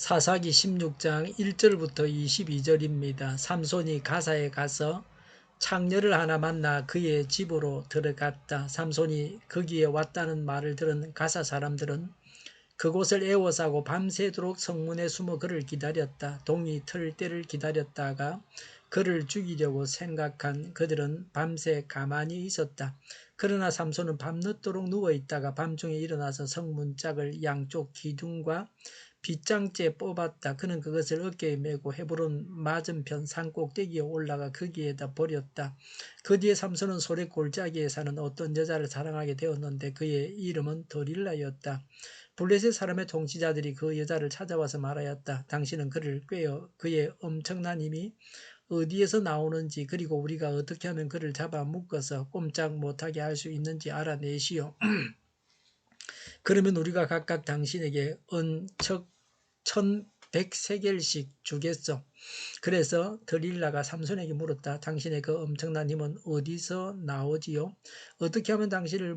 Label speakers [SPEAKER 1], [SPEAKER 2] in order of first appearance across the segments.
[SPEAKER 1] 사사기 16장 1절부터 22절입니다. 삼손이 가사에 가서 창녀를 하나 만나 그의 집으로 들어갔다. 삼손이 거기에 왔다는 말을 들은 가사 사람들은 그곳을 에워싸고 밤새도록 성문에 숨어 그를 기다렸다. 동이 틀 때를 기다렸다가 그를 죽이려고 생각한 그들은 밤새 가만히 있었다. 그러나 삼손은 밤늦도록 누워있다가 밤중에 일어나서 성문짝을 양쪽 기둥과 빗장째 뽑았다. 그는 그것을 어깨에 메고 헤브론 맞은편 산꼭대기에 올라가 거기에다 버렸다. 그 뒤에 삼손은 소래 골짜기에 사는 어떤 여자를 사랑하게 되었는데 그의 이름은 더릴라였다. 블레셋 사람의 통치자들이 그 여자를 찾아와서 말하였다. 당신은 그를 꾀어 그의 엄청난 힘이 어디에서 나오는지 그리고 우리가 어떻게 하면 그를 잡아 묶어서 꼼짝 못하게 할 수 있는지 알아내시오. 그러면 우리가 각각 당신에게 은척 1100세겔씩 주겠소. 그래서 드릴라가 삼손에게 물었다. 당신의 그 엄청난 힘은 어디서 나오지요? 어떻게 하면 당신을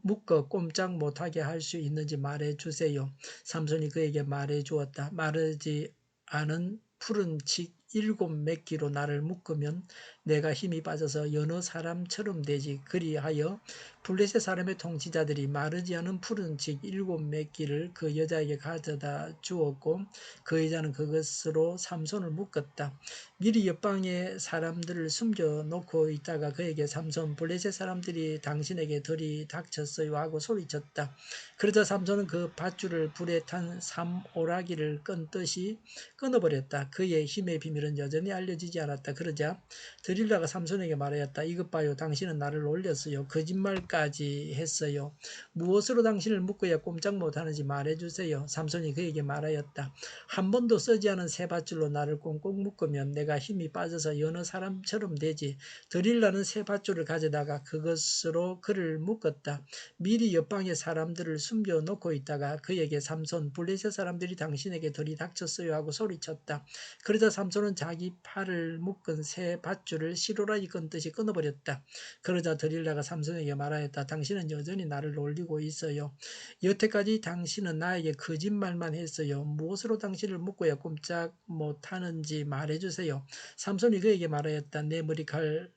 [SPEAKER 1] 묶어 꼼짝 못하게 할 수 있는지 말해주세요. 삼손이 그에게 말해주었다. 마르지 않은 푸른 칡 7매끼로 나를 묶으면 내가 힘이 빠져서 여느 사람처럼 되지. 그리하여 블레셋 사람의 통치자들이 마르지 않은 푸른 칡 7매끼를 그 여자에게 가져다 주었고 그 여자는 그것으로 삼손을 묶었다. 미리 옆방에 사람들을 숨겨놓고 있다가 그에게 삼손 블레셋 사람들이 당신에게 들이닥쳤어요 하고 소리쳤다. 그러자 삼손은 그 밧줄을 불에 탄 삼오라기를 끈듯이 끊어버렸다. 그의 힘의 비밀은 여전히 알려지지 않았다. 그러자 드릴라가 삼손에게 말하였다. 이것 봐요. 당신은 나를 놀렸어요. 거짓말까지 했어요. 무엇으로 당신을 묶어야 꼼짝 못하는지 말해주세요. 삼손이 그에게 말하였다. 한 번도 쓰지 않은 새 밧줄로 나를 꽁꽁 묶으면 내가 힘이 빠져서 여느 사람처럼 되지. 드릴라는 새 밧줄을 가져다가 그것으로 그를 묶었다. 미리 옆방에 사람들을 숨겨놓고 있다가 그에게 삼손 블레셋 사람들이 당신에게 들이닥쳤어요 하고 소리쳤다. 그러자 삼손은 자기 팔을 묶은 새 밧줄을 시로라기 끈듯이 끊어버렸다. 그러자 드릴라가 삼손에게 말하였다. 당신은 여전히 나를 놀리고 있어요. 여태까지 당신은 나에게 거짓말만 했어요. 무엇으로 당신을 묶어야 꼼짝 못하는지 말해주세요. 삼손이 그에게 말하였다. 내 머리칼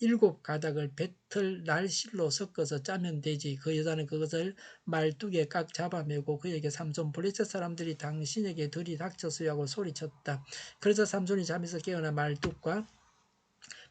[SPEAKER 1] 7가닥을 배틀 날실로 섞어서 짜면 되지. 그 여자는 그것을 말뚝에 깍 잡아매고 그에게 삼손 블레셋 사람들이 당신에게 들이닥쳤어요 하고 소리쳤다. 그러자 삼손이 잠에서 깨어나 말뚝과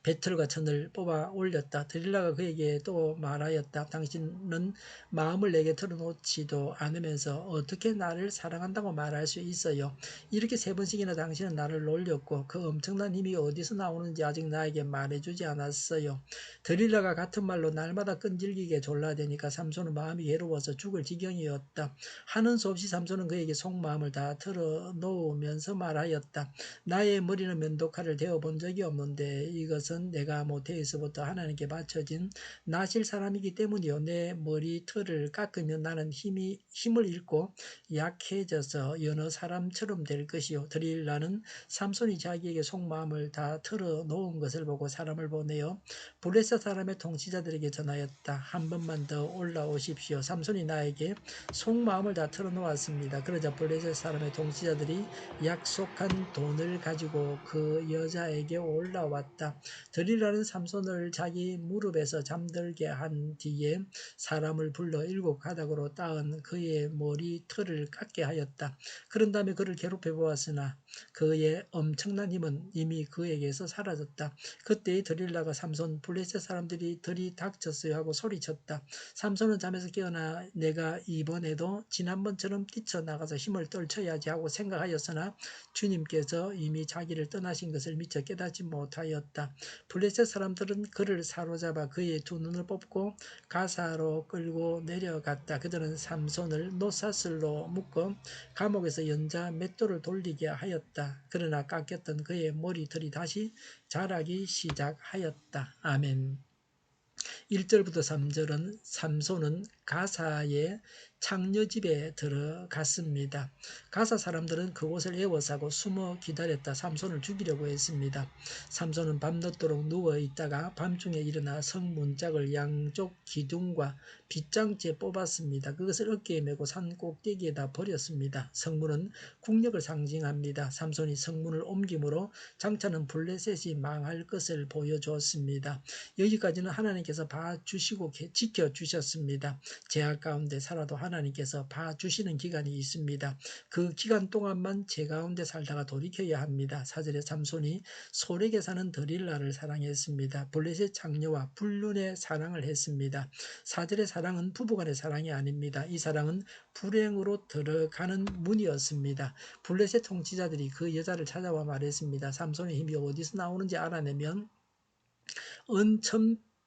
[SPEAKER 1] 배틀과 천을 뽑아 올렸다. 드릴라가 그에게 또 말하였다. 당신은 마음을 내게 털어놓지도 않으면서 어떻게 나를 사랑한다고 말할 수 있어요? 이렇게 3번씩이나 당신은 나를 놀렸고 그 엄청난 힘이 어디서 나오는지 아직 나에게 말해주지 않았어요. 드릴라가 같은 말로 날마다 끈질기게 졸라대니까 삼손은 마음이 괴로워서 죽을 지경이었다. 하는 수 없이 삼손은 그에게 속마음을 다 털어놓으면서 말하였다. 나의 머리는 면도칼을 대어본 적이 없는데 이것은 내가 모태에서부터 하나님께 바쳐진 나실 사람이기 때문이요. 내 머리털을 깎으면 나는 힘을 잃고 약해져서 여느 사람처럼 될 것이요. 드릴라는 삼손이 자기에게 속마음을 다 털어놓은 것을 보고 사람을 보내어 블레셋 사람의 통치자들에게 전하였다. 한 번만 더 올라오십시오. 삼손이 나에게 속마음을 다 털어놓았습니다. 그러자 블레셋 사람의 통치자들이 약속한 돈을 가지고 그 여자에게 올라왔다. 드릴라는 삼손을 자기 무릎에서 잠들게 한 뒤에 사람을 불러 7가닥으로 따은 그의 머리털을 깎게 하였다. 그런 다음에 그를 괴롭혀 보았으나 그의 엄청난 힘은 이미 그에게서 사라졌다. 그때 드릴라가 삼손 블레셋 사람들이 들이닥쳤어요 하고 소리쳤다. 삼손은 잠에서 깨어나 내가 이번에도 지난번처럼 뛰쳐나가서 힘을 떨쳐야지 하고 생각하였으나 주님께서 이미 자기를 떠나신 것을 미처 깨닫지 못하였다. 블레셋 사람들은 그를 사로잡아 그의 2눈을 뽑고 가사로 끌고 내려갔다. 그들은 삼손을 노사슬로 묶어 감옥에서 연자 맷돌을 돌리게 하였다. 그러나 깎였던 그의 머리털이 다시 자라기 시작하였다. 아멘. 1절부터 3절은 삼손은 가사의 창녀집에 들어갔습니다. 가사 사람들은 그곳을 에워싸고 숨어 기다렸다 삼손을 죽이려고 했습니다. 삼손은 밤늦도록 누워있다가 밤중에 일어나 성문짝을 양쪽 기둥과 빗장째 뽑았습니다. 그것을 어깨에 메고 산 꼭대기에다 버렸습니다. 성문은 국력을 상징합니다. 삼손이 성문을 옮김으로 장차는 블레셋이 망할 것을 보여주었습니다. 여기까지는 하나님께서 봐주시고 지켜주셨습니다. 제약 가운데 살아도 하나님께서 봐주시는 기간이 있습니다. 그 기간 동안만 제 가운데 살다가 돌이켜야 합니다. 4절에 삼손이 소렉에 사는 드릴라를 사랑했습니다. 블레셋 장녀와 불륜의 사랑을 했습니다. 4절의 사랑은 부부간의 사랑이 아닙니다. 이 사랑은 불행으로 들어가는 문이었습니다. 블레셋 통치자들이 그 여자를 찾아와 말했습니다. 삼손의 힘이 어디서 나오는지 알아내면 은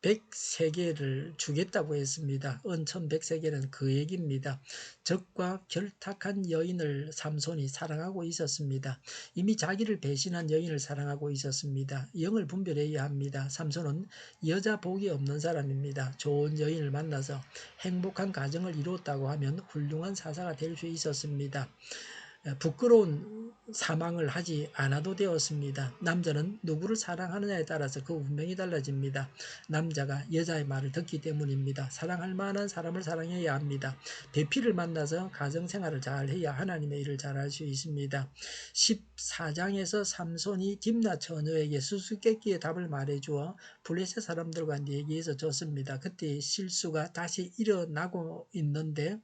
[SPEAKER 1] 1100세겔을 주겠다고 했습니다. 은 1100세겔은 그 얘기입니다. 적과 결탁한 여인을 삼손이 사랑하고 있었습니다. 이미 자기를 배신한 여인을 사랑하고 있었습니다. 영을 분별해야 합니다. 삼손은 여자 복이 없는 사람입니다. 좋은 여인을 만나서 행복한 가정을 이루었다고 하면 훌륭한 사사가 될 수 있었습니다. 부끄러운 사망을 하지 않아도 되었습니다. 남자는 누구를 사랑하느냐에 따라서 그 운명이 달라집니다. 남자가 여자의 말을 듣기 때문입니다. 사랑할 만한 사람을 사랑해야 합니다. 배필을 만나서 가정생활을 잘해야 하나님의 일을 잘할 수 있습니다. 14장에서 삼손이 딥나 처녀에게 수수께끼의 답을 말해주어 블레셋 사람들과 얘기해서 줬습니다. 그때의 실수가 다시 일어나고 있는데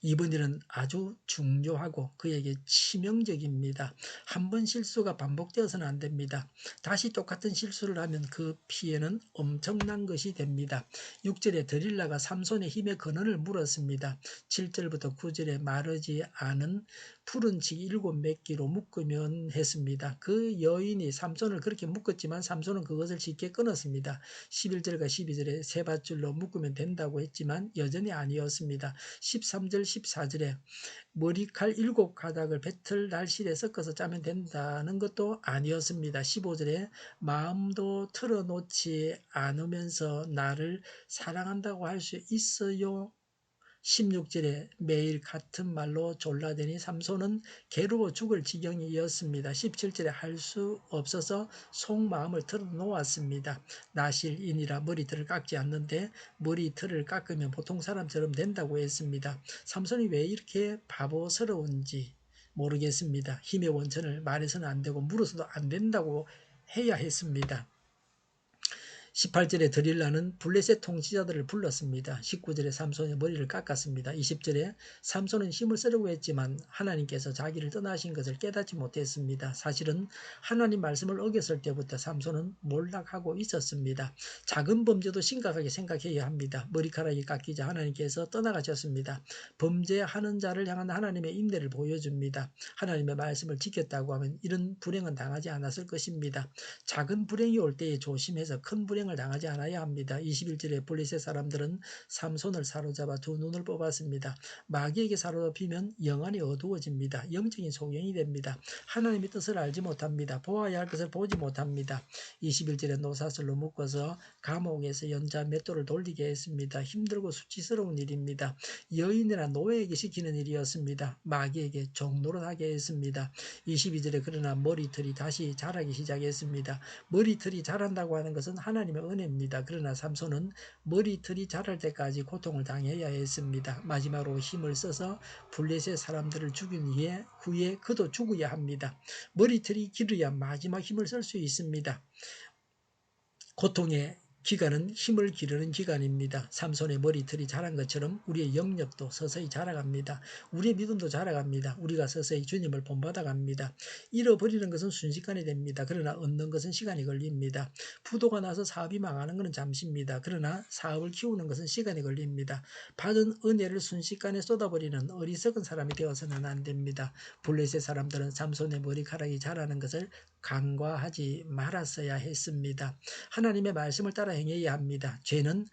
[SPEAKER 1] 이번 일은 아주 중요하고 그에게 치명적입니다. 한 번 실수가 반복되어서는 안 됩니다. 다시 똑같은 실수를 하면 그 피해는 엄청난 것이 됩니다. 6절에 드릴라가 삼손의 힘의 근원을 물었습니다. 7절부터 9절에 마르지 않은 푸른 치 7매끼로 묶으면 했습니다. 그 여인이 삼손을 그렇게 묶었지만 삼손은 그것을 쉽게 끊었습니다. 11절과 12절에 세 밧줄로 묶으면 된다고 했지만 여전히 아니었습니다. 13절 14절에 머리칼 7가닥을 배틀 날실에 섞어서 짜면 된다는 것도 아니었습니다. 15절에 마음도 틀어놓지 않으면서 나를 사랑한다고 할 수 있어요. 16절에 매일 같은 말로 졸라대니 삼손은 괴로워 죽을 지경이었습니다. 17절에 할 수 없어서 속마음을 털어놓았습니다. 나실인이라 머리털을 깎지 않는데 머리털을 깎으면 보통 사람처럼 된다고 했습니다. 삼손이 왜 이렇게 바보스러운지 모르겠습니다. 힘의 원천을 말해서는 안 되고 물어서도 안 된다고 해야 했습니다. 18절에 드릴라는 블레셋 통치자들을 불렀습니다. 19절에 삼손의 머리를 깎았습니다. 20절에 삼손은 힘을 쓰려고 했지만 하나님께서 자기를 떠나신 것을 깨닫지 못했습니다. 사실은 하나님 말씀을 어겼을 때부터 삼손은 몰락하고 있었습니다. 작은 범죄도 심각하게 생각해야 합니다. 머리카락이 깎이자 하나님께서 떠나가셨습니다. 범죄하는 자를 향한 하나님의 인내를 보여줍니다. 하나님의 말씀을 지켰다고 하면 이런 불행은 당하지 않았을 것입니다. 작은 불행이 올 때에 조심해서 큰 불행을 당하지 않아야 합니다. 21절에 블레셋 사람들은 삼손을 사로잡아 두 눈을 뽑았습니다. 마귀에게 사로잡히면 영안이 어두워집니다. 영적인 소경이 됩니다. 하나님의 뜻을 알지 못합니다. 보아야 할 것을 보지 못합니다. 21절에 노사슬로 묶어서 감옥에서 연자 맷돌을 돌리게 했습니다. 힘들고 수치스러운 일입니다. 여인이나 노예에게 시키는 일이었습니다. 마귀에게 종노릇하게 했습니다. 22절에 그러나 머리털이 다시 자라기 시작했습니다. 머리털이 자란다고 하는 것은 하나님의 은혜입니다. 그러나 삼손은 머리털이 자랄 때까지 고통을 당해야 했습니다. 마지막으로 힘을 써서 블레셋 사람들을 죽인 후에 그도 죽어야 합니다. 머리털이 길어야 마지막 힘을 쓸 수 있습니다. 고통의 기간은 힘을 기르는 기간입니다. 삼손의 머리털이 자란 것처럼 우리의 영역도 서서히 자라갑니다. 우리의 믿음도 자라갑니다. 우리가 서서히 주님을 본받아갑니다. 잃어버리는 것은 순식간에 됩니다. 그러나 얻는 것은 시간이 걸립니다. 부도가 나서 사업이 망하는 것은 잠시입니다. 그러나 사업을 키우는 것은 시간이 걸립니다. 받은 은혜를 순식간에 쏟아버리는 어리석은 사람이 되어서는 안 됩니다. 블레셋 사람들은 삼손의 머리카락이 자라는 것을 간과하지 말았어야 했습니다. 하나님의 말씀을 따라 행해야 합니다. 죄는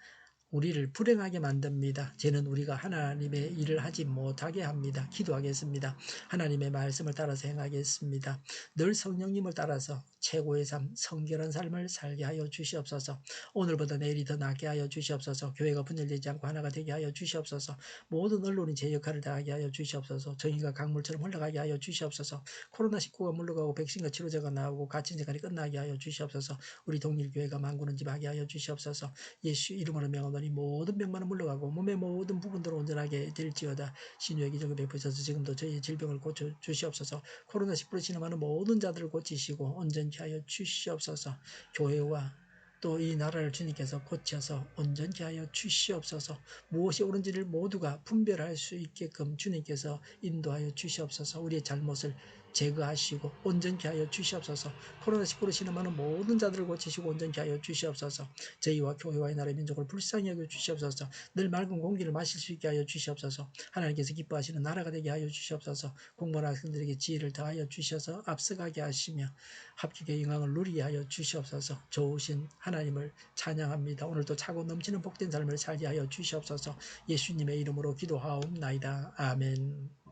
[SPEAKER 1] 우리를 불행하게 만듭니다. 죄는 우리가 하나님의 일을 하지 못하게 합니다. 기도하겠습니다. 하나님의 말씀을 따라서 행하겠습니다. 늘 성령님을 따라서 최고의 삶, 성결한 삶을 살게 하여 주시옵소서. 오늘보다 내일이 더 낫게 하여 주시옵소서. 교회가 분열되지 않고 하나가 되게 하여 주시옵소서. 모든 언론이 제 역할을 다하게 하여 주시옵소서. 정의가 강물처럼 흘러가게 하여 주시옵소서. 코로나19가 물러가고 백신과 치료제가 나오고 갇힌 시간이 끝나게 하여 주시옵소서. 우리 동일교회가 만군은 집하게 하여 주시옵소서. 예수 이름으로 명하노니 모든 병만은 물러가고 몸의 모든 부분들을 온전하게 될지어다. 신유의 기적을 베푸셔서 지금도 저희의 질병을 고쳐 주시옵소서. 코로나19로 진행하는 모든 자들을 고치시고 온전케 하여 주시옵소서. 교회와 또 이 나라를 주님께서 고쳐서 온전케 하여 주시옵소서. 무엇이 옳은지를 모두가 분별할 수 있게끔 주님께서 인도하여 주시옵소서. 우리의 잘못을 제거하시고 온전케 하여 주시옵소서. 코로나19로 신음하는 모든 자들을 고치시고 온전케 하여 주시옵소서. 저희와 교회와 이 나라의 민족을 불쌍히 여겨 주시옵소서. 늘 맑은 공기를 마실 수 있게 하여 주시옵소서. 하나님께서 기뻐하시는 나라가 되게 하여 주시옵소서. 공부하는 학생들에게 지혜를 더하여 주셔서 앞서가게 하시며 합격의 영광을 누리게 하여 주시옵소서. 좋으신 하나님을 찬양합니다. 오늘도 차고 넘치는 복된 삶을 살게 하여 주시옵소서. 예수님의 이름으로 기도하옵나이다. 아멘.